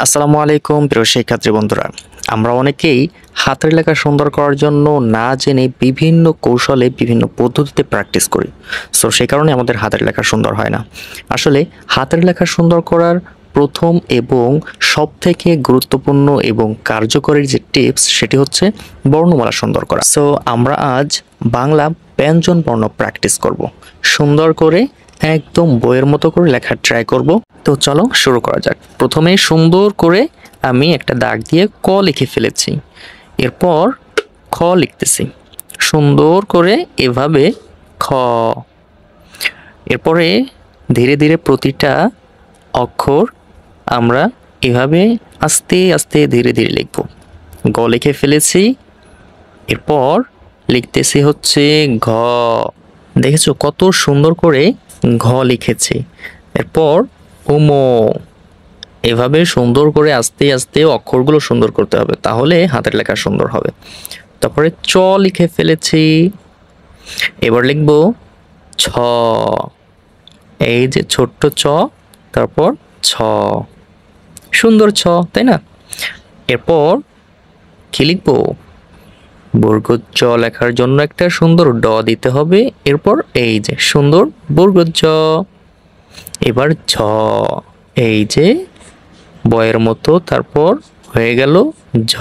আসসালামু আলাইকুম প্রিয় শিক্ষার্থী বন্ধুরা, আমরা অনেকেই হাতের লেখা সুন্দর করার জন্য না জেনে বিভিন্ন কৌশলে বিভিন্ন পদ্ধতিতে প্র্যাকটিস করি। সো সেই কারণে আমাদের হাতের লেখা সুন্দর হয় না। আসলে হাতের লেখা সুন্দর করার প্রথম এবং সবথেকে গুরুত্বপূর্ণ এবং কার্যকরী যে টিপস সেটি হচ্ছে বর্ণমালা সুন্দর করা। সো আমরা আজ বাংলা ব্যঞ্জন বর্ণ প্র্যাকটিস করব। সুন্দর করে একদম বইয়ের মতো করে লেখার ট্রাই করব। তো চলো শুরু করা যাক। প্রথমে সুন্দর করে আমি একটা দাগ দিয়ে ক লিখে ফেলেছি, এরপর খ লিখতেছি সুন্দর করে এভাবে খ। এরপরে ধীরে ধীরে প্রতিটা অক্ষর আমরা এভাবে আস্তে আস্তে ধীরে ধীরে লিখব। গ লিখে ফেলেছি, এরপর লিখতেছি হচ্ছে ঘ। দেখেছো কত সুন্দর করে ঘ লিখেছি। এরপর উমো। এভাবে সুন্দর করে আস্তে আস্তে অক্ষরগুলো সুন্দর করতে হবে, তাহলে হাতের লেখা সুন্দর হবে। তারপরে চ লিখে ফেলেছি, এবার লিখব ছ। এই যে ছোট্ট চ, তারপর ছ, সুন্দর ছ, তাই না? এরপর কি লিখব? বর্গ জ লেখার জন্য একটা সুন্দর ড দিতে হবে, এরপর এই যে সুন্দর বর্গ জ। এবার ঝ, এই যে বয়ের মতো, তারপর হয়ে গেল ঝ।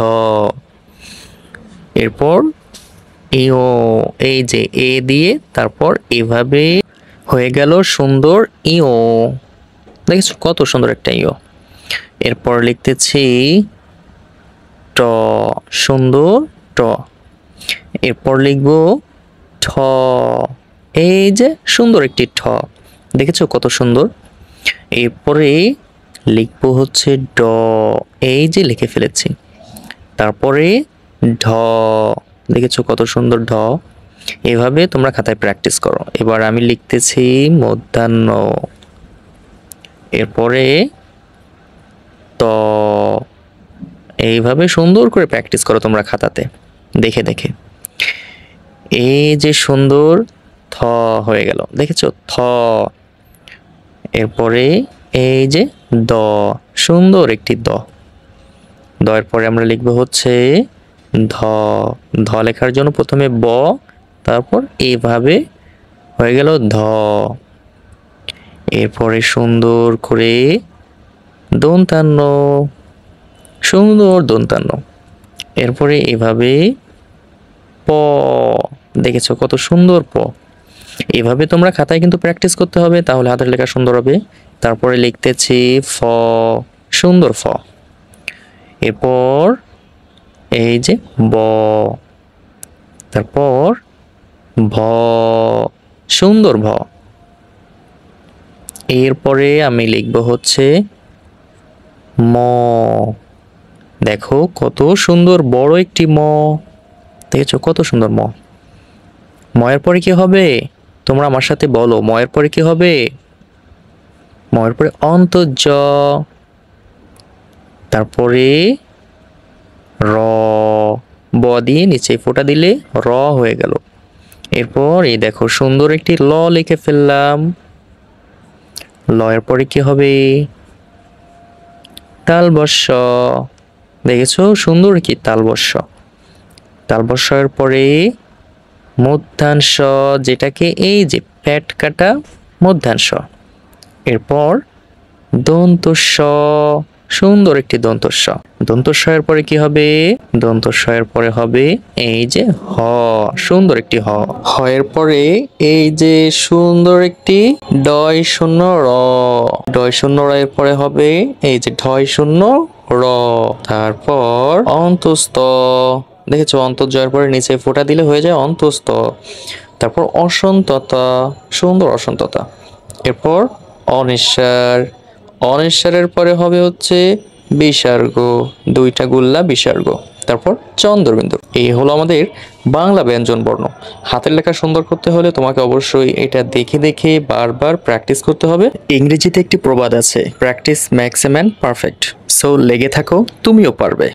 এরপর ইও, এই যে এ দিয়ে তারপর এভাবে হয়ে গেল সুন্দর ইও। দেখেছো কত সুন্দর একটা ইও। এরপর লিখতেছি ট, সুন্দর ট। এরপর লিখব ঠ, এই যে সুন্দর একটি ঠ। দেখেছো কত সুন্দর। এরপরে লিখবো হচ্ছে ড, এই যে লিখে ফেলেছি। তারপরে ঢ, দেখেছো কত সুন্দর ঢ। এভাবে তোমরা খাতায় প্র্যাকটিস করো। এবার আমি লিখতেছি মধ্যাহ্ন। এরপরে ত, এইভাবে সুন্দর করে প্র্যাকটিস করো তোমরা খাতাতে দেখে দেখে। এই যে সুন্দর থ হয়ে গেল, দেখেছো থ। এরপরে এই যে দ, সুন্দর একটি দ। দ এর পরে আমরা লিখব হচ্ছে ধ। ধ লেখার জন্য প্রথমে ব, তারপর এইভাবে হয়ে গেল ধ। এরপরে সুন্দর করে দন্তান্ন, সুন্দর দন্তান্ন। এরপরে এভাবে প, দেখেছো কত সুন্দর প। এভাবে তোমরা খাতায় কিন্তু প্র্যাকটিস করতে হবে, তাহলে হাতের লেখা সুন্দর হবে। তারপরে লিখতেছি ফ, সুন্দর ফ। এরপর এই যে ব, তারপর ভ, সুন্দর ভ। এরপরে আমি লিখব হচ্ছে ম। দেখো কত সুন্দর বড় একটি ম, দেখেছো কত সুন্দর ম। ময়ের পরে কি হবে তোমরা আমার সাথে বলো, ময়ের পরে কি হবে? ময়ের পরে অন্তর্জ, তারপরে র, ব দিয়ে নিচে ফোঁটা দিলে র হয়ে গেল। এরপর এই দেখো সুন্দর একটি ল লিখে ফেললাম। ল এর পরে কি হবে? তালবস্য, দেখেছো সুন্দর কি তালবস্য। তালবস্য এর পরে মধ্যাংশ, যেটাকে এই যে প্যাট কাটা মধ্যাংশ। এরপর দন্তস্ব, সুন্দর একটি দন্তস্ব। দন্তস্ব এর পরে কি হবে? দন্তস্ব এর পরে হবে এই যে হ, সুন্দর একটি হ। হ এর পরে এই যে সুন্দর একটি ডয় শূন্য র। ডয় শূন্য র এর পরে হবে এই যে ঢয় শূন্য র। তারপর অন্তস্থ, দেখেছো অন্তর্জ এর পরে নিচে ফোঁটা দিলে হয়ে যায় অন্তস্থ। তারপর অসন্ততা, সুন্দর অসন্ততা। এরপর অনিশ্বার, অনিশ্বারের পরে হবে হচ্ছে বিসর্গ, দুইটা গুল্লা বিসর্গ। তারপর চন্দ্রবিন্দু। এই হলো আমাদের বাংলা ব্যঞ্জন বর্ণ। হাতের লেখা সুন্দর করতে হলে তোমাকে অবশ্যই এটা দেখে দেখে বারবার প্র্যাকটিস করতে হবে। ইংরেজিতে একটি প্রবাদ আছে, practice makes a man perfect. So লেগে থাকো, তুমিও পারবে।